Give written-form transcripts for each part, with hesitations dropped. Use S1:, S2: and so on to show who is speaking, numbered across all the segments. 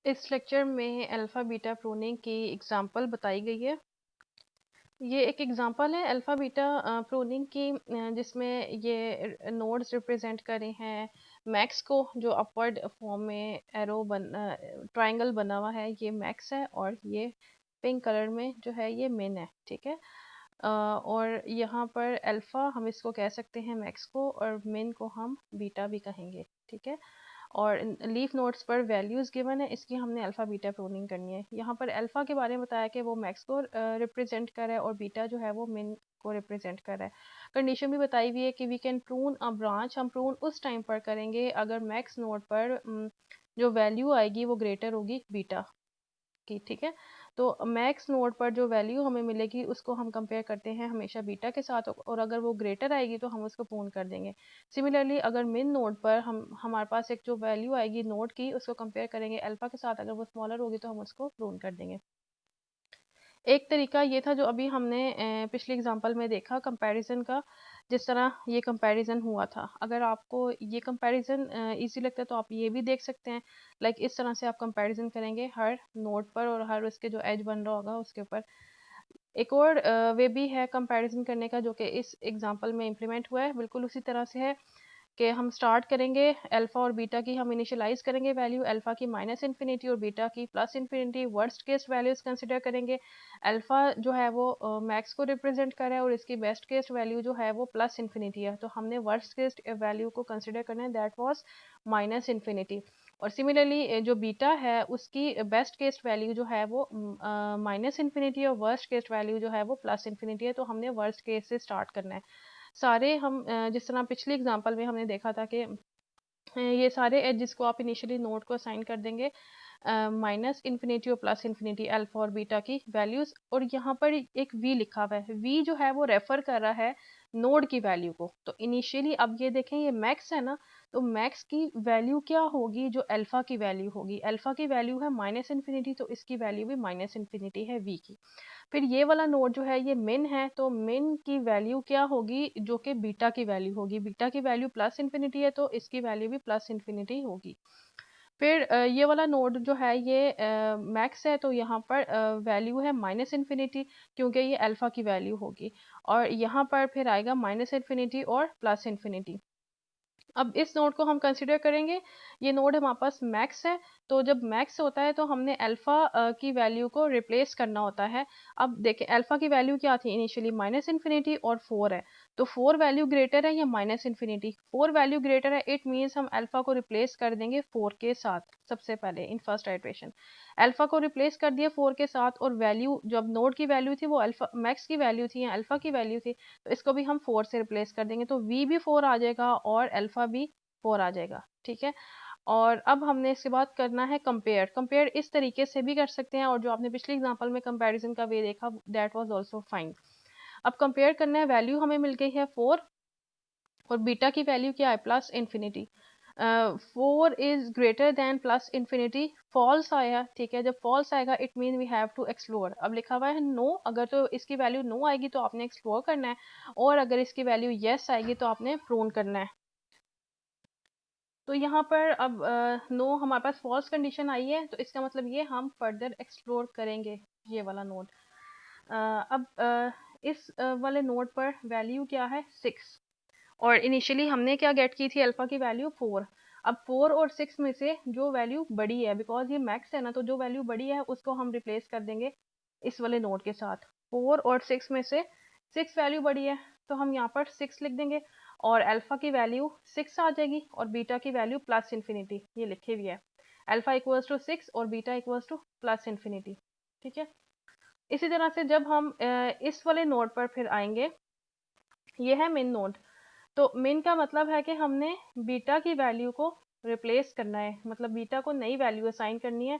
S1: इस लेक्चर में alpha beta pruning की एग्जांपल बताई गई है। ये एक एग्जांपल है अल्फा बीटा प्रूनिंग की, जिसमें ये नोड्स रिप्रेजेंट करे हैं। मैक्स को जो अपवर्ड फॉर्म में एरो ट्रायंगल बना हुआ है, ये मैक्स है, और ये पिंक कलर में जो है ये मिन है। ठीक है। और यहाँ पर अल्फा हम इसको कह सकते हैं मैक्स को, और मिन को हम बीटा भी कहेंगे। ठीक है। और लीफ नोड्स पर वैल्यूज गिवन है, इसकी हमने अल्फा बीटा प्रूनिंग करनी है। यहाँ पर अल्फा के बारे में बताया कि वो मैक्स को रिप्रेजेंट कर रहा है, और बीटा जो है वो मिन को रिप्रेजेंट कर रहा है। कंडीशन भी बताई हुई है कि we can prune a branch. हम प्रून उस टाइम पर करेंगे अगर मैक्स नोड पर जो वैल्यू आएगी वो ग्रेटर होगी बीटा की। ठीक है। तो मैक्स नोड पर जो वैल्यू हमें मिलेगी उसको हम कंपेयर करते हैं हमेशा बीटा के साथ, और अगर वो ग्रेटर आएगी तो हम उसको प्रून कर देंगे। सिमिलरली अगर मिन नोड पर हमारे पास एक जो वैल्यू आएगी नोड की, उसको कंपेयर करेंगे अल्फा के साथ, अगर वो स्मॉलर होगी तो हम उसको प्रून कर देंगे। एक तरीका ये था जो अभी हमने पिछले एग्जांपल में देखा कंपैरिजन का, जिस तरह ये कंपैरिजन हुआ था। अगर आपको ये कंपैरिजन इजी लगता है तो आप ये भी देख सकते हैं। लाइक इस तरह से आप कंपैरिजन करेंगे हर नोड पर और हर उसके जो एज बन रहा होगा उसके ऊपर। एक और वे भी है कंपैरिजन करने का, जो कि इस एग्जांपल में इम्प्लीमेंट हुआ है। बिल्कुल उसी तरह से है कि हम स्टार्ट करेंगे अल्फा और बीटा की, हम इनिशियलाइज करेंगे वैल्यू अल्फा की माइनस इन्फिनिटी और बीटा की plus infinity. Worst case values consider करेंगे। अल्फा जो है वो मैक्स को रिप्रेजेंट कर रहा है, और इसकी बेस्ट केस वैल्यू जो है वो प्लस इन्फिनिटी है, तो हमने वर्स्ट केस वैल्यू को कंसिडर करना है, दैट वाज माइनस इन्फिनिटी। और सिमिलरली जो बीटा है उसकी बेस्ट केस वैल्यू जो है वो माइनस इन्फिनिटी, और वर्स्ट केस वैल्यू जो है वो प्लस इन्फिनिटी है, तो हमने वर्स्ट केस से स्टार्ट करना है। सारे हम जिस तरह पिछली एग्जांपल में हमने देखा था कि ये सारे एजेस को आप इनिशियली नोड को असाइन कर देंगे माइनस इन्फिनिटी और प्लस इन्फिनिटी अल्फा और बीटा की वैल्यूज। और यहाँ पर एक v लिखा हुआ है, v जो है वो रेफर कर रहा है नोड की वैल्यू को। तो इनिशियली अब ये देखें ये मैक्स है ना, तो मैक्स की वैल्यू क्या होगी, जो अल्फा की वैल्यू होगी। अल्फा की वैल्यू है माइनस इन्फिनिटी, तो इसकी वैल्यू भी माइनस इन्फिनिटी है v की। फिर ये वाला नोड जो है ये मिन है, तो मिन की वैल्यू क्या होगी, जो कि बीटा की वैल्यू होगी। बीटा की वैल्यू प्लस इन्फिनिटी है, तो इसकी वैल्यू भी प्लस इन्फिनिटी होगी। फिर ये वाला नोड जो है ये मैक्स है, तो यहाँ पर वैल्यू है माइनस इन्फिनिटी, क्योंकि ये अल्फा की वैल्यू होगी। और यहाँ पर फिर आएगा माइनस इन्फिनिटी और प्लस इन्फिनिटी। अब इस नोड को हम कंसिडर करेंगे, ये नोड हमारे पास मैक्स है, तो जब मैक्स होता है तो हमने अल्फा की वैल्यू को रिप्लेस करना होता है। अब देखें अल्फा की वैल्यू क्या थी इनिशियली, माइनस इन्फिनिटी और 4 है, तो 4 वैल्यू ग्रेटर है या माइनस इन्फिनिटी। 4 वैल्यू ग्रेटर है, इट मीन्स हम अल्फा को रिप्लेस कर देंगे 4 के साथ। सबसे पहले इन फर्स्ट आइट्रेशन अल्फा को रिप्लेस कर दिया 4 के साथ, और वैल्यू जब नोड की वैल्यू थी वो अल्फा मैक्स की वैल्यू थी या अल्फा की वैल्यू थी, तो इसको भी हम 4 से रिप्लेस कर देंगे, तो v भी 4 आ जाएगा और अल्फा भी 4 आ जाएगा। ठीक है। और अब हमने इसके बाद करना है कंपेयर। कंपेयर इस तरीके से भी कर सकते हैं, और जो आपने पिछले एग्जांपल में कंपैरिजन का वे देखा दैट वाज आल्सो फाइन। अब कंपेयर करना है, वैल्यू हमें मिल गई है 4, और बीटा की वैल्यू क्या है plus infinity. 4 is greater than plus infinity, false आया। ठीक है। जब फॉल्स आएगा it mean we have to explore. अब लिखा हुआ है नो, अगर तो इसकी वैल्यू नो आएगी तो आपने एक्सप्लोर करना है, और अगर इसकी वैल्यू यस आएगी तो आपने प्रूव करना है। तो यहाँ पर अब नो हमारे पास फॉल्स कंडीशन आई है, तो इसका मतलब ये हम फर्दर एक्सप्लोर करेंगे ये वाला नोड। अब इस वाले नोड पर वैल्यू क्या है 6, और इनिशियली हमने क्या गेट की थी अल्फा की वैल्यू 4। अब 4 और 6 में से जो वैल्यू बड़ी है, बिकॉज ये मैक्स है ना, तो जो वैल्यू बड़ी है उसको हम रिप्लेस कर देंगे इस वाले नोड के साथ। 4 और 6 में से 6 वैल्यू बड़ी है, तो हम यहाँ पर 6 लिख देंगे, और अल्फा की वैल्यू 6 आ जाएगी, और बीटा की वैल्यू प्लस इन्फिनिटी, ये लिखी हुई है अल्फा इक्वल्स टू 6 और beta equals two plus infinity. ठीक है। इसी तरह से जब हम इस वाले नोड पर फिर आएंगे, ये है मेन नोड, तो मेन का मतलब है कि हमने बीटा की वैल्यू को रिप्लेस करना है, मतलब बीटा को नई वैल्यू असाइन करनी है।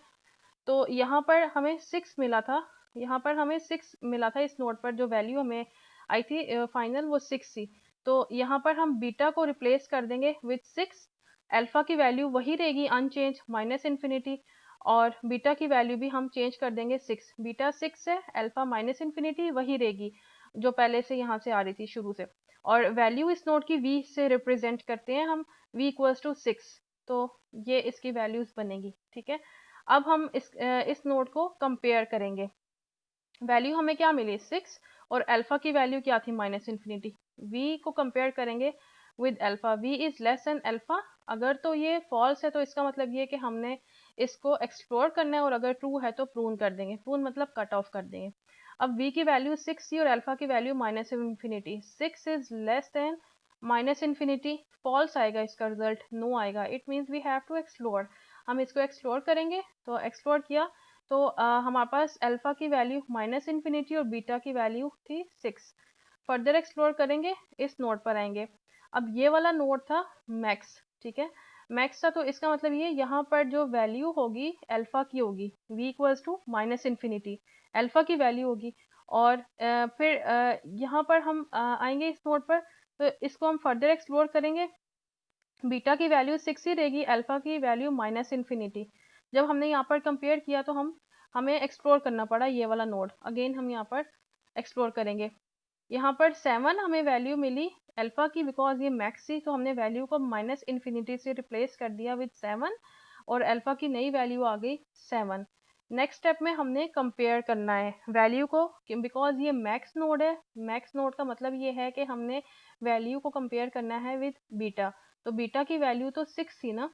S1: तो यहाँ पर हमें 6 मिला था, यहाँ पर हमें 6 मिला था इस नोड पर, जो वैल्यू हमें आई थी फाइनल वो 6 थी। तो यहाँ पर हम बीटा को रिप्लेस कर देंगे विथ 6, अल्फा की वैल्यू वही रहेगी अनचेंज माइनस इन्फिनिटी, और बीटा की वैल्यू भी हम चेंज कर देंगे 6। बीटा 6 है, अल्फा माइनस इन्फिनिटी वही रहेगी जो पहले से यहाँ से आ रही थी शुरू से। और वैल्यू इस नोड की v से रिप्रेजेंट करते हैं हम, v इक्वल्स टू 6, तो ये इसकी वैल्यूज बनेगी। ठीक है। अब हम इस नोड को कंपेयर करेंगे। वैल्यू हमें क्या मिली 6 और अल्फा की वैल्यू क्या थी माइनस इन्फिनिटी। v को कंपेयर करेंगे with alpha, v is less then alpha. अगर तो ये फॉल्स है तो इसका मतलब ये कि हमने इसको एक्सप्लोर करना है, और अगर ट्रू है तो प्रूव कर देंगे। प्रूव मतलब कट ऑफ कर देंगे। अब v की वैल्यू 6 थी और अल्फा की value minus infinity. 6 is less than minus infinity, false आएगा इसका रिजल्ट, नो आएगा। It means we have to explore. हम इसको एक्सप्लोर करेंगे, तो एक्सप्लोर किया तो हमारे पास अल्फा की वैल्यू माइनस इन्फिनिटी और बीटा की वैल्यू थी 6। फर्दर एक्सप्लोर करेंगे, इस नोड पर आएंगे। अब ये वाला नोड था मैक्स, ठीक है, मैक्स था, तो इसका मतलब ये यहाँ पर जो वैल्यू होगी अल्फा की होगी v equals to minus infinity, alpha की वैल्यू होगी। और फिर यहाँ पर हम आएंगे इस नोड पर, तो इसको हम फर्दर एक्सप्लोर करेंगे। बीटा की वैल्यू 6 ही रहेगी, अल्फा की वैल्यू माइनस इन्फिनिटी। जब हमने यहाँ पर कंपेयर किया तो हमें एक्सप्लोर करना पड़ा ये वाला नोड। अगेन हम यहाँ पर एक्सप्लोर करेंगे। यहाँ पर 7 हमें वैल्यू मिली अल्फा की, बिकॉज ये मैक्स थी, तो हमने वैल्यू को माइनस इन्फिनिटी से रिप्लेस कर दिया विद 7 और अल्फा की नई वैल्यू आ गई 7। नेक्स्ट स्टेप में हमने कंपेयर करना है वैल्यू को, बिकॉज ये मैक्स नोड है। मैक्स नोड का मतलब ये है कि हमने वैल्यू को कंपेयर करना है विद बीटा। तो बीटा की वैल्यू तो 6 थी ना,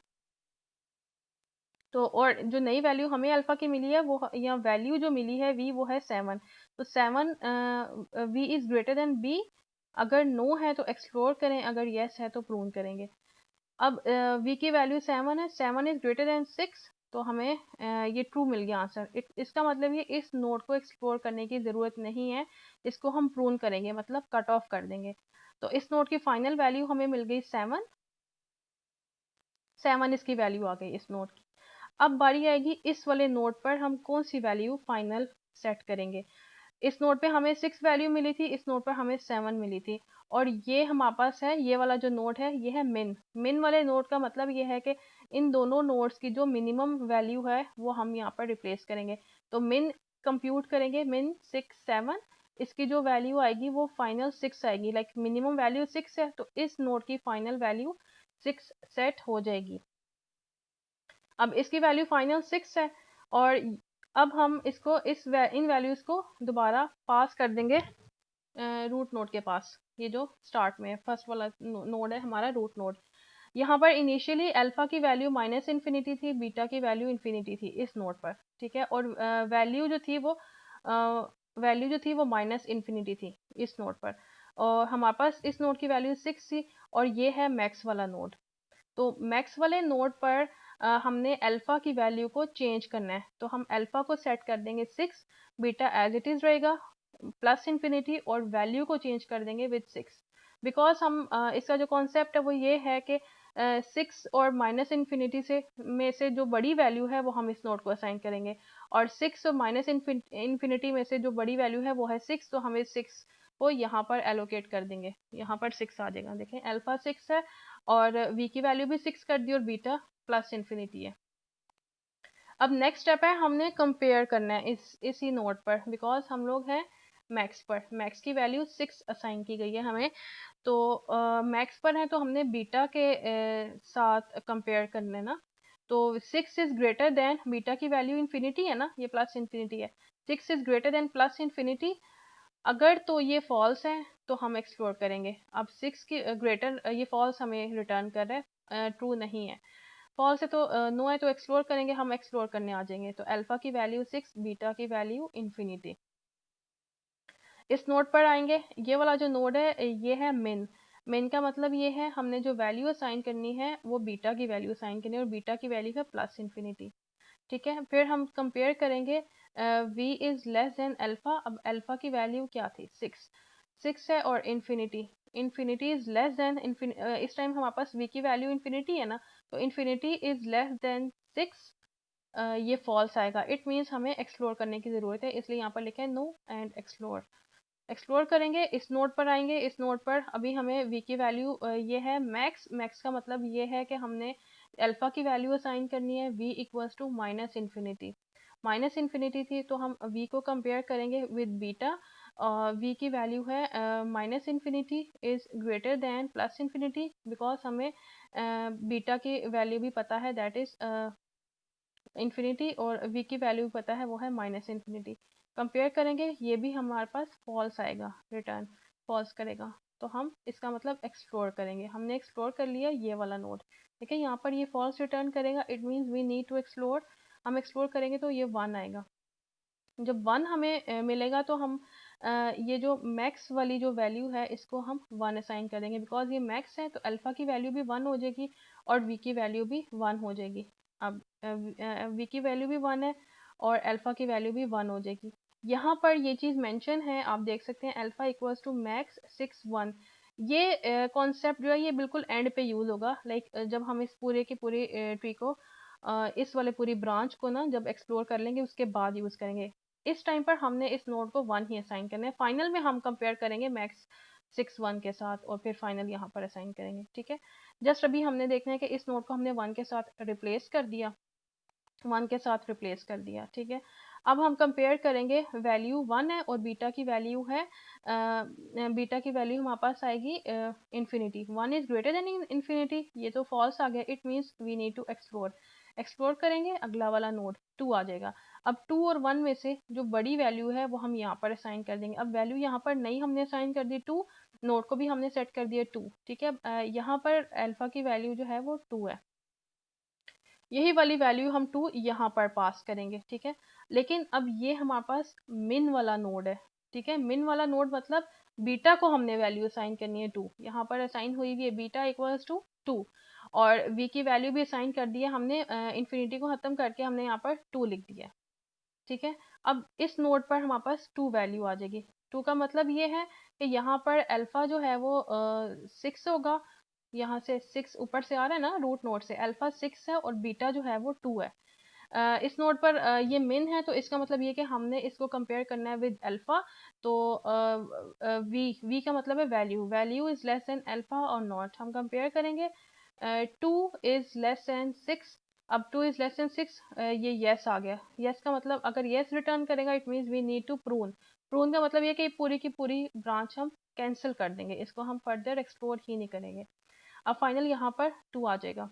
S1: तो और जो नई वैल्यू हमें अल्फा की मिली है वो, या वैल्यू जो मिली है v, वो है 7। तो 7 v is greater then b। अगर नो है तो एक्सप्लोर करें, अगर यस है तो प्रूव करेंगे। अब v की वैल्यू 7 है, 7 इज ग्रेटर देन 6, तो हमें ये ट्रू मिल गया आंसर। इसका मतलब ये इस नोड को एक्सप्लोर करने की ज़रूरत नहीं है, इसको हम प्रूव करेंगे, मतलब कट ऑफ कर देंगे। तो इस नोड की फाइनल वैल्यू हमें मिल गई 7। 7 इसकी वैल्यू आ गई इस नोड की। अब बारी आएगी इस वाले नोड पर हम कौन सी वैल्यू फाइनल सेट करेंगे। इस नोड पे हमें 6 वैल्यू मिली थी, इस नोड पर हमें 7 मिली थी, और ये हमारे पास है ये वाला जो नोड है, ये है मिन। मिन वाले नोड का मतलब ये है कि इन दोनों नोड्स की जो मिनिमम वैल्यू है वो हम यहाँ पर रिप्लेस करेंगे। तो मिन कंप्यूट करेंगे, मिन 6 7, इसकी जो वैल्यू आएगी वो फाइनल 6 आएगी। लाइक मिनिमम वैल्यू 6 है, तो इस नोड की फाइनल वैल्यू 6 सेट हो जाएगी। अब इसकी वैल्यू फाइनल 6 है, और अब हम इसको इन वैल्यूज को दोबारा पास कर देंगे रूट नोड के पास। ये जो स्टार्ट में फर्स्ट वाला नोड है हमारा रूट नोड। यहाँ पर इनिशियली अल्फा की वैल्यू माइनस इन्फिनिटी थी, बीटा की वैल्यू इन्फिनिटी थी इस नोड पर, ठीक है, और वैल्यू जो थी वो माइनस इन्फिनिटी थी इस नोड पर। और हमारे पास इस नोड की वैल्यू 6 थी, और ये है मैक्स वाला नोड। तो मैक्स वाले नोड पर हमने अल्फा की वैल्यू को चेंज करना है, तो हम अल्फा को सेट कर देंगे 6, बीटा एज इट इज रहेगा प्लस इन्फिनिटी, और वैल्यू को चेंज कर देंगे विद 6। बिकॉज हम इसका जो कॉन्सेप्ट है वो ये है कि 6 और माइनस इन्फिनिटी से जो बड़ी वैल्यू है वो हम इस नोड को असाइन करेंगे, और 6 और माइनस इन्फिनिटी में से जो बड़ी वैल्यू है वो है 6, तो हम इस 6 को यहाँ पर एलोकेट कर देंगे, यहाँ पर 6 आ जाएगा। देखें अल्फा 6 है, और v की वैल्यू भी 6 कर दी, और बीटा प्लस इन्फिनिटी है। अब नेक्स्ट स्टेप है हमने कंपेयर करना है इसी नोड पर, बिकॉज हम लोग हैं मैक्स पर। मैक्स की वैल्यू 6 असाइन की गई है हमें, तो मैक्स पर है तो हमने बीटा के साथ कंपेयर करना है ना। तो 6 इज ग्रेटर देन, बीटा की वैल्यू इन्फिनिटी है ना, ये प्लस इन्फिनिटी है, 6 is greater than plus infinity. अगर तो ये फॉल्स है तो हम एक्सप्लोर करेंगे। अब 6 की ग्रेटर, ये फॉल्स हमें रिटर्न कर रहा है, ट्रू नहीं है। फॉल्स है तो नो है, तो एक्सप्लोर करेंगे, हम एक्सप्लोर करने आ जाएंगे। तो अल्फा की वैल्यू 6, बीटा की वैल्यू इन्फिनिटी। इस नोड पर आएंगे, ये वाला जो नोड है ये है मिन। मिन का मतलब ये है हमने जो वैल्यू असाइन करनी है वो बीटा की वैल्यू असाइन करनी है, और बीटा की वैल्यू है प्लस इन्फिनिटी, ठीक है। फिर हम कंपेयर करेंगे v is less then alpha. अब अल्फा की वैल्यू क्या थी 6 है, और infinity, infinity is less then, इस टाइम हमारे पास v की वैल्यू इन्फिनिटी है ना, तो इन्फिनिटी इज लेस देन 6, ये फॉल्स आएगा। इट मीन्स हमें एक्सप्लोर करने की ज़रूरत है, इसलिए यहाँ पर लिखा है नो एंड एक्सप्लोर। एक्सप्लोर करेंगे, इस नोड पर आएंगे। इस नोड पर अभी हमें v की वैल्यू ये है मैक्स। मैक्स का मतलब ये है कि हमने अल्फा की वैल्यू असाइन करनी है v equals to minus infinity. Minus infinity थी तो हम v को कंपेयर करेंगे विद बीटा। v की वैल्यू है minus infinity is greater than plus infinity, because हमें बीटा की वैल्यू भी पता है, दैट इज इन्फिनिटी, और वी की वैल्यू पता है वो है माइनस इन्फिनिटी। कंपेयर करेंगे, ये भी हमारे पास फॉल्स आएगा, रिटर्न फॉल्स करेगा, तो हम इसका मतलब एक्सप्लोर करेंगे। हमने एक्सप्लोर कर लिया ये वाला नोड, ठीक है। यहाँ पर ये फॉल्स रिटर्न करेगा, it means we need to explore. हम एक्सप्लोर करेंगे तो ये 1 आएगा। जब 1 हमें मिलेगा तो हम ये जो मैक्स वाली जो वैल्यू है इसको हम 1 असाइन करेंगे, बिकॉज ये मैक्स है तो अल्फा की वैल्यू भी 1 हो जाएगी और वी की वैल्यू भी 1 हो जाएगी। अब वी की वैल्यू भी 1 है और अल्फा की वैल्यू भी 1 हो जाएगी। यहाँ पर ये चीज़ मेंशन है, आप देख सकते हैं अल्फा इक्वल्स टू मैक्स 6 1। ये कॉन्सेप्ट जो है ये बिल्कुल एंड पे यूज होगा, लाइक जब हम इस पूरे की पूरी ट्री को इस वाले पूरी ब्रांच को ना जब एक्सप्लोर कर लेंगे उसके बाद यूज करेंगे। इस टाइम पर हमने इस नोड को 1 ही असाइन करना है। फाइनल में हम कंपेयर करेंगे मैक्स 6 1 के साथ और फिर फाइनल यहाँ पर असाइन करेंगे, ठीक है। जस्ट अभी हमने देखना है कि इस नोड को हमने 1 के साथ रिप्लेस कर दिया, 1 के साथ रिप्लेस कर दिया, ठीक है। अब हम कंपेयर करेंगे, वैल्यू 1 है और बीटा की वैल्यू है बीटा की वैल्यू हमारे पास आएगी infinity. 1 is greater than infinity, ये तो फॉल्स आ गया, it means we need to explore. Explore करेंगे, अगला वाला नोड 2 आ जाएगा। अब 2 और 1 में से जो बड़ी वैल्यू है वो हम यहाँ पर असाइन कर देंगे। अब वैल्यू यहाँ पर नहीं हमने असाइन कर दी 2, नोड को भी हमने सेट कर दिया 2, ठीक है। यहाँ पर अल्फा की वैल्यू जो है वो 2 है, यही वाली वैल्यू हम 2 यहाँ पर पास करेंगे, ठीक है। लेकिन अब ये हमारे पास मिन वाला नोड है, ठीक है। मिन वाला नोड मतलब बीटा को हमने वैल्यू असाइन करनी है 2, यहाँ पर असाइन हुई हुई है बीटा इक्वल्स टू 2, और वी की वैल्यू भी असाइन कर दी है हमने, इन्फिनिटी को खत्म करके हमने यहाँ पर 2 लिख दिया, ठीक है। अब इस नोड पर हमारे पास 2 वैल्यू आ जाएगी। 2 का मतलब ये है कि यहाँ पर अल्फा जो है वो 6 होगा, यहाँ से 6 ऊपर से आ रहा है ना रूट नोड से, अल्फा 6 है और बीटा जो है वो 2 है। इस नोड पर ये मिन है, तो इसका मतलब ये कि हमने इसको कंपेयर करना है विद अल्फा। तो वी का मतलब है value, value is less then alpha और नॉट। हम कंपेयर करेंगे, 2 इज लेस देन 6। अब 2 इज लेस देन 6, ये यस आ गया। यस का मतलब अगर यस रिटर्न करेगा it means we need to prune. Prune का मतलब ये कि पूरी की पूरी ब्रांच हम कैंसिल कर देंगे, इसको हम फर्दर एक्सप्लोर ही नहीं करेंगे। अब फाइनल यहाँ पर 2 आ जाएगा।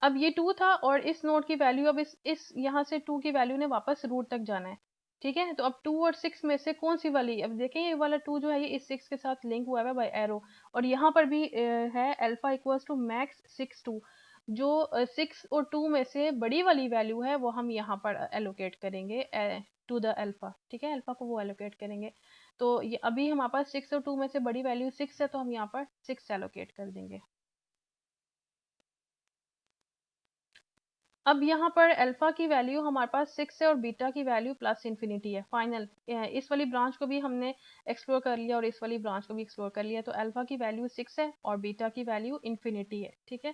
S1: अब ये 2 था और इस नोड की वैल्यू, अब इस यहाँ से 2 की वैल्यू ने वापस रूट तक जाना है, ठीक है। तो अब 2 और 6 में से कौन सी वाली, अब देखें ये वाला 2 जो है ये इस 6 के साथ लिंक हुआ है बाय एरो, और यहाँ पर भी है अल्फा इक्वल्स टू मैक्स 6 2। जो 6 और 2 में से बड़ी वाली वैल्यू है वो हम यहाँ पर एलोकेट करेंगे टू द अल्फा, ठीक है। अल्फा को वो एलोकेट करेंगे, तो ये अभी हमारे पास 6 और 2 में से बड़ी वैल्यू 6 है, तो हम यहाँ पर 6 एलोकेट कर देंगे। अब यहाँ पर अल्फा की वैल्यू हमारे पास 6 है और बीटा की वैल्यू प्लस इन्फिनिटी है। फाइनल इस वाली ब्रांच को भी हमने एक्सप्लोर कर लिया और इस वाली ब्रांच को भी एक्सप्लोर कर लिया, तो अल्फा की वैल्यू 6 है और बीटा की वैल्यू इन्फिनिटी है, ठीक है।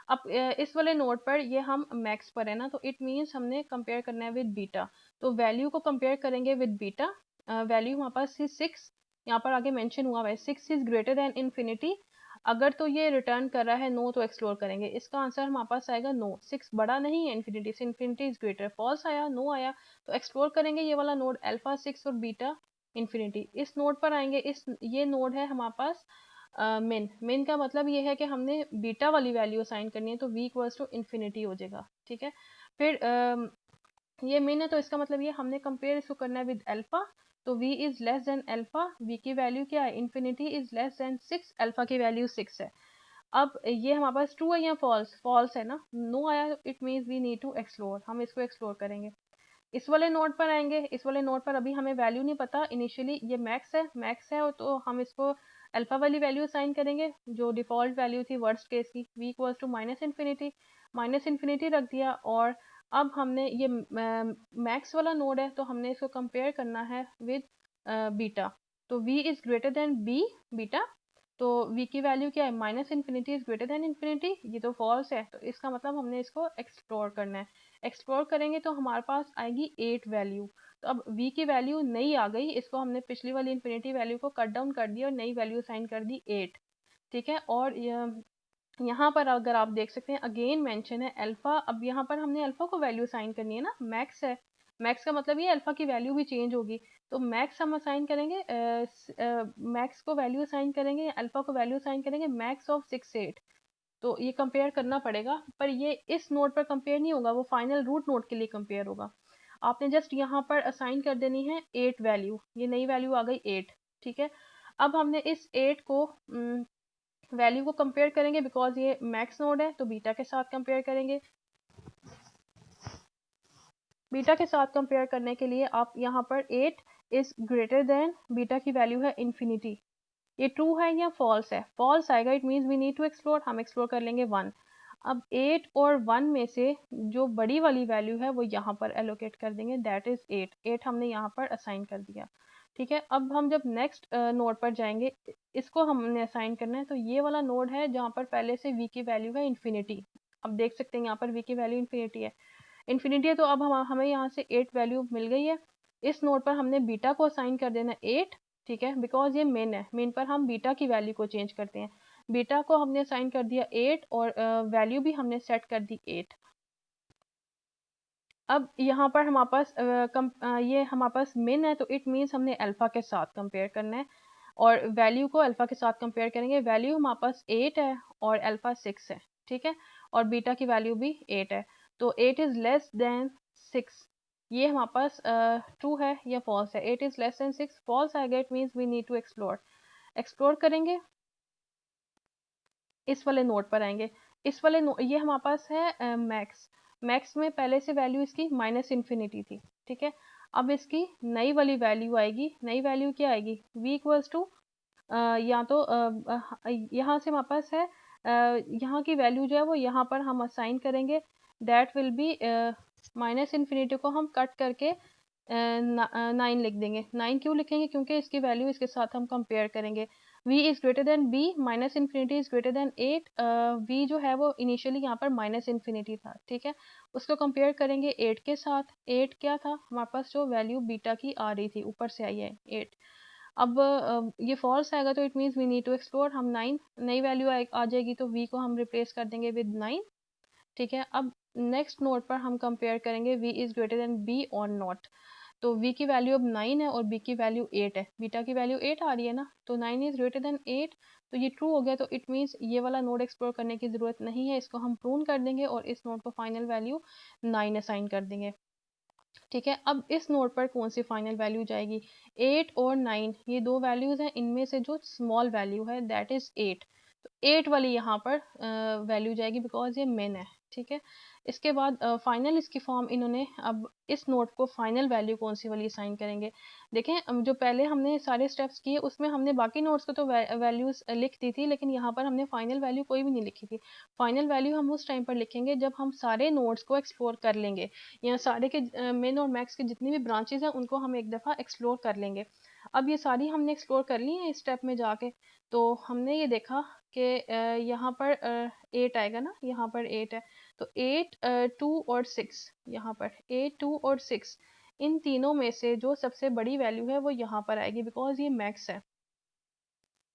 S1: अब इस वाले नोड पर ये हम मैक्स पर है ना, तो इट मीन्स हमने कंपेयर करना है विद बीटा, तो वैल्यू को कंपेयर करेंगे विद बीटा। वैल्यू हमारे पास 6, यहाँ पर आगे मेंशन हुआ है 6 इज ग्रेटर देन इन्फिनिटी। अगर तो ये रिटर्न कर रहा है नो, तो एक्सप्लोर करेंगे, इसका आंसर हमारे पास आएगा नो। 6 बड़ा नहीं है इन्फिनिटी से, इन्फिनिटी इज ग्रेटर, फॉल्स आया, नो आया, तो एक्सप्लोर करेंगे ये वाला नोड अल्फा 6 और बीटा इन्फिनिटी। इस नोड पर आएंगे, इस ये नोड है हमारे पास मिन। मिन का मतलब ये है कि हमने बीटा वाली वैल्यू असाइन करनी है, तो v इक्वल्स टू इन्फिनिटी हो जाएगा, ठीक है। फिर ये मिन है तो इसका मतलब ये हमने कंपेयर इसको करना है विद अल्फा, तो v is less then alpha, v की वैल्यू क्या है, infinity is less than 6, alpha की वैल्यू 6 है। अब ये हमारे पास ट्रू है या फॉल्स, फॉल्स है ना, नो आया, it means we need to explore, हम इसको एक्सप्लोर करेंगे। इस वाले नोड पर आएंगे, इस वाले नोड पर अभी हमें वैल्यू नहीं पता, इनिशियली ये मैक्स है, मैक्स है तो हम इसको अल्फा वाली वैल्यू असाइन करेंगे जो डिफॉल्ट वैल्यू थी वर्स्ट केस की, v equals to minus infinity रख दिया। और अब हमने ये मैक्स वाला नोड है तो हमने इसको कंपेयर करना है विद बीटा, तो v is greater then b beta, तो v की वैल्यू क्या है, minus infinity is greater than infinity, ये तो फॉल्स है, तो इसका मतलब हमने इसको एक्सप्लोर करना है। एक्सप्लोर करेंगे तो हमारे पास आएगी 8 वैल्यू, तो अब v की वैल्यू नई आ गई, इसको हमने पिछली वाली इन्फिनिटी वैल्यू को कट डाउन कर दिया और नई वैल्यू साइन कर दी 8, ठीक है। और यहाँ पर अगर आप देख सकते हैं अगेन मेंशन है अल्फा, अब यहाँ पर हमने अल्फा को वैल्यू साइन करनी है ना, मैक्स है, मैक्स का मतलब ये अल्फा की वैल्यू भी चेंज होगी, तो मैक्स हम असाइन करेंगे, मैक्स को वैल्यू असाइन करेंगे, अल्फा को वैल्यू असाइन करेंगे मैक्स ऑफ 6 8, तो ये कंपेयर करना पड़ेगा, पर ये इस नोड पर कंपेयर नहीं होगा, वो फाइनल रूट नोड के लिए कंपेयर होगा। आपने जस्ट यहाँ पर असाइन कर देनी है 8 वैल्यू, ये नई वैल्यू आ गई 8, ठीक है। अब हमने इस 8 को वैल्यू को कंपेयर करेंगे, बिकॉज ये मैक्स नोड है तो बीटा के साथ कंपेयर करेंगे। बीटा के साथ कंपेयर करने के लिए आप यहाँ पर 8 इज ग्रेटर देन, बीटा की वैल्यू है इन्फिनिटी, ये ट्रू है या फॉल्स है? फॉल्स आएगा, it means we need to explore, हम एक्सप्लोर कर लेंगे 1। अब 8 और 1 में से जो बड़ी वाली वैल्यू है वो यहाँ पर एलोकेट कर देंगे, दैट इज 8। 8 हमने यहाँ पर असाइन कर दिया, ठीक है। अब हम जब नेक्स्ट नोड पर जाएंगे, इसको हमने असाइन करना है, तो ये वाला नोड है जहाँ पर पहले से v की वैल्यू है इन्फिनिटी। अब देख सकते हैं यहाँ पर v की वैल्यू इन्फिनिटी है, तो अब हमें यहाँ से 8 वैल्यू मिल गई है। इस नोड पर हमने बीटा को असाइन कर देना 8, ठीक है, बिकॉज ये मेन है, मेन पर हम बीटा की वैल्यू को चेंज करते हैं। बीटा को हमने असाइन कर दिया 8 और वैल्यू भी हमने सेट कर दी 8। अब यहाँ पर हमारे पास ये हमारे पास मेन है, तो इट मीन्स हमने अल्फा के साथ कंपेयर करना है और वैल्यू को अल्फा के साथ कंपेयर करेंगे। वैल्यू हमारे पास 8 है और अल्फा 6 है, ठीक है, और बीटा की वैल्यू भी 8 है, तो 8 इज लेस देन 6। ये हमारे पास ट्रू है या फॉल्स है? 8 इज लेस देन 6 फॉल्स आएगा, it means we need to explore करेंगे। इस वाले नोड पर आएंगे, इस वाले ये हमारे पास है मैक्स में पहले से वैल्यू इसकी माइनस इन्फिनिटी थी, ठीक है। अब इसकी नई वाली वैल्यू आएगी, नई वैल्यू क्या आएगी? v इक्वल्स टू या तो यहाँ से हमारे पास है यहाँ की वैल्यू जो है वो यहाँ पर हम असाइन करेंगे, that will be minus infinity को हम कट करके 9 लिख देंगे। 9 क्यों लिखेंगे? क्योंकि इसकी वैल्यू इसके साथ हम कंपेयर करेंगे। v is greater then b, minus infinity is greater then 8। v जो है वो इनिशियली यहाँ पर माइनस इन्फिनिटी था, ठीक है, उसको कंपेयर करेंगे 8 के साथ। 8 क्या था हमारे पास? जो वैल्यू बीटा की आ रही थी, ऊपर से आई है 8। अब ये फॉल्स आएगा, तो it means we need to explore. हम 9 नई वैल्यू आ जाएगी, तो v को हम रिप्लेस कर देंगे विद 9, ठीक है। अब नेक्स्ट नोड पर हम कंपेयर करेंगे v is greater then b और नॉट। तो v की वैल्यू अब 9 है और b की वैल्यू 8 है, बीटा की वैल्यू 8 आ रही है ना, तो 9 इज ग्रेटर देन 8, तो ये ट्रू हो गया। तो इट मीन्स ये वाला नोड एक्सप्लोर करने की जरूरत नहीं है, इसको हम प्रून कर देंगे और इस नोड को फाइनल वैल्यू 9 असाइन कर देंगे, ठीक है। अब इस नोड पर कौन सी फाइनल वैल्यू जाएगी? 8 और 9 ये दो वैल्यूज हैं, इनमें से जो स्मॉल वैल्यू है दैट इज 8, तो 8 वाली यहाँ पर वैल्यू जाएगी, बिकॉज ये मेन है, ठीक है। इसके बाद फाइनल इसकी फॉर्म इन्होंने, अब इस नोट को फाइनल वैल्यू कौन सी वाली असाइन करेंगे? देखें, जो पहले हमने सारे स्टेप्स किए उसमें हमने बाकी नोट्स को तो वैल्यूज लिख दी थी, लेकिन यहाँ पर हमने फाइनल वैल्यू कोई भी नहीं लिखी थी। फाइनल वैल्यू हम उस टाइम पर लिखेंगे जब हम सारे नोट्स को एक्सप्लोर कर लेंगे, या सारे के मेन और मैक्स के जितनी भी ब्रांचेज हैं उनको हम एक दफ़ा एक्सप्लोर कर लेंगे। अब ये सारी हमने एक्सप्लोर कर ली है इस स्टेप में जाके, तो हमने ये देखा कि यहाँ पर 8 आएगा ना, यहाँ पर 8 है, तो 8 2 और 6, यहाँ पर 8 2 और 6, इन तीनों में से जो सबसे बड़ी वैल्यू है वो यहाँ पर आएगी, बिकॉज ये मैक्स है,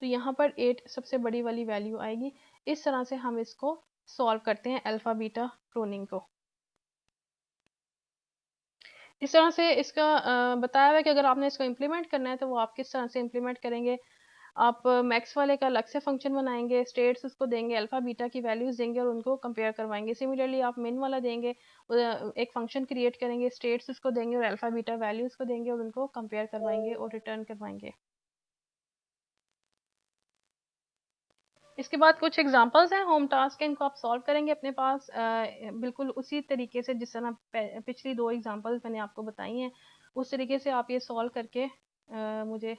S1: तो यहाँ पर 8 सबसे बड़ी वाली वैल्यू आएगी। इस तरह से हम इसको सॉल्व करते हैं अल्फा बीटा प्रूनिंग को। इस तरह से इसका बताया हुआ है कि अगर आपने इसको इम्प्लीमेंट करना है तो वो आप किस तरह से इम्प्लीमेंट करेंगे। आप मैक्स वाले का अलग से फंक्शन बनाएंगे, स्टेट्स उसको देंगे, अल्फा बीटा की वैल्यूज देंगे और उनको कंपेयर करवाएंगे। सिमिलरली आप मिन वाला देंगे, एक फंक्शन क्रिएट करेंगे, स्टेट्स उसको देंगे और अल्फा बीटा वैल्यूज को देंगे और उनको कंपेयर करवाएंगे और रिटर्न करवाएंगे। इसके बाद कुछ एग्जांपल्स हैं होम टास्क के, इनको आप सॉल्व करेंगे अपने पास बिल्कुल उसी तरीके से जिस तरह पिछली दो एग्जांपल्स मैंने आपको बताई हैं, उस तरीके से आप ये सॉल्व करके मुझे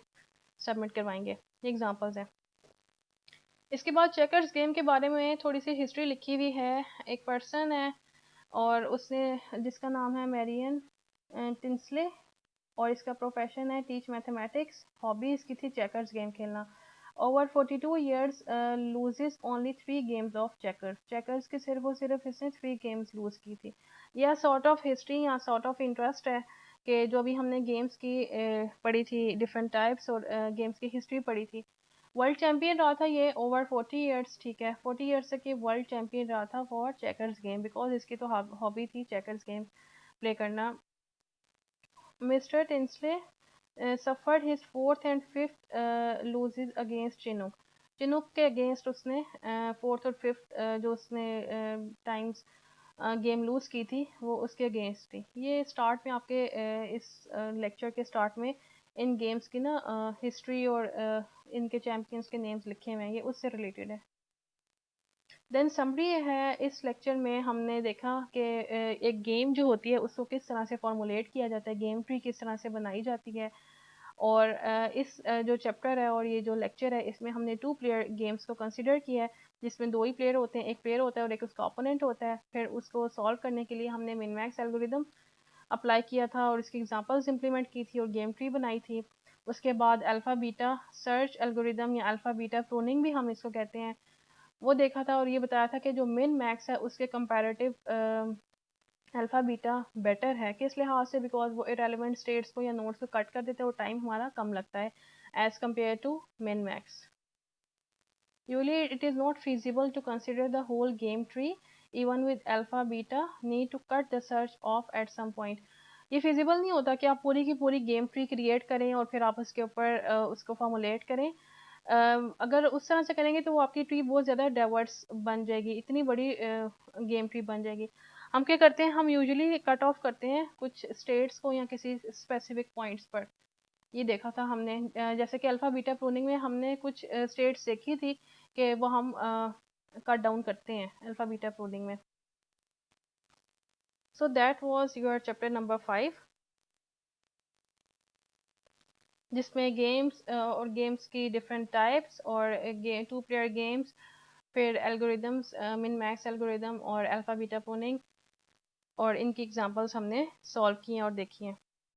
S1: सबमिट करवाएंगे। ये एग्जांपल्स हैं। इसके बाद चेकर्स गेम के बारे में थोड़ी सी हिस्ट्री लिखी हुई है। एक पर्सन है और उसने, जिसका नाम है मैरियन टिंसले, और इसका प्रोफेशन है टीच मैथमेटिक्स। हॉबी इसकी थी चेकर्स गेम खेलना। Over 42 years loses only 3 games of checkers. Checkers की सिर्फ इसने 3 गेम्स लूज की थी। यह सॉर्ट ऑफ हिस्ट्री या सॉर्ट ऑफ इंटरेस्ट है कि जो अभी हमने गेम्स की पढ़ी थी, डिफरेंट टाइप्स और गेम्स की हिस्ट्री पढ़ी थी। वर्ल्ड चैंपियन रहा था ये ओवर 40 ईयर्स, ठीक है, 40 ईयर्स तक ये वर्ल्ड चैंपियन रहा था फॉर चेकर्स गेम, बिकॉज इसकी तो हॉबी थी चेकर्स गेम प्ले करना। Mister Tinsley suffered his fourth and fifth losses against Chinook. Chinook के अगेंस्ट उसने फोर्थ और फिफ्थ जो उसने टाइम्स गेम लूज की थी वो उसके अगेंस्ट थी। ये स्टार्ट में आपके इस लेक्चर के स्टार्ट में इन गेम्स की ना हिस्ट्री और इनके चैंपियंस के नेम्स लिखे हुए हैं, ये उससे रिलेटेड है। देन समरी है, इस लेक्चर में हमने देखा कि एक गेम जो होती है उसको किस तरह से फॉर्मुलेट किया जाता है, गेम ट्री किस तरह से बनाई जाती है। और इस जो चैप्टर है और ये जो लेक्चर है इसमें हमने 2 प्लेयर गेम्स को कंसिडर किया है, जिसमें 2 ही प्लेयर होते हैं, एक प्लेयर होता है और एक उसका ओपोनेंट होता है। फिर उसको सॉल्व करने के लिए हमने मिन मैक्स एल्गोरिदम अप्लाई किया था और इसकी एग्जांपल्स इंप्लीमेंट की थी और गेम ट्री बनाई थी। उसके बाद अल्फ़ा बीटा सर्च एल्गोरिदम या अल्फ़ा बीटा प्रूनिंग भी हम इसको कहते हैं, वो देखा था और ये बताया था कि जो मिन मैक्स है उसके कंपैरेटिव अल्फ़ा बीटा बेटर है, किस लिहाज से, बिकॉज वो इरेलीवेंट स्टेट्स को या नोड्स को कट कर देते हैं और टाइम हमारा कम लगता है as compare to min max. Usually it is not feasible to consider the whole game tree even with alpha beta need to cut the search off at some point। ये feasible नहीं होता कि आप पूरी की पूरी गेम ट्री क्रिएट करें और फिर आप उसके ऊपर उसको फॉर्मुलेट करें। अगर उस तरह से करेंगे तो वो आपकी ट्री बहुत ज़्यादा डाइवर्स बन जाएगी, इतनी बड़ी गेम ट्री बन जाएगी। हम क्या करते हैं, हम यूजुअली कट ऑफ करते हैं कुछ स्टेट्स को या किसी स्पेसिफिक पॉइंट्स पर। ये देखा था हमने जैसे कि अल्फ़ा बीटा प्रूनिंग में हमने कुछ स्टेट्स देखी थी कि वो हम कट डाउन करते हैं अल्फ़ा बीटा प्रूनिंग में। So that was your chapter number 5, जिसमें गेम्स और गेम्स की डिफरेंट टाइप्स और 2 प्लेयर गेम्स, फिर एल्गोरिदम्स, मिन मैक्स एल्गोरिदम और अल्फ़ा बीटा प्रूनिंग और इनकी एग्जांपल्स हमने सॉल्व किए और देखी हैं।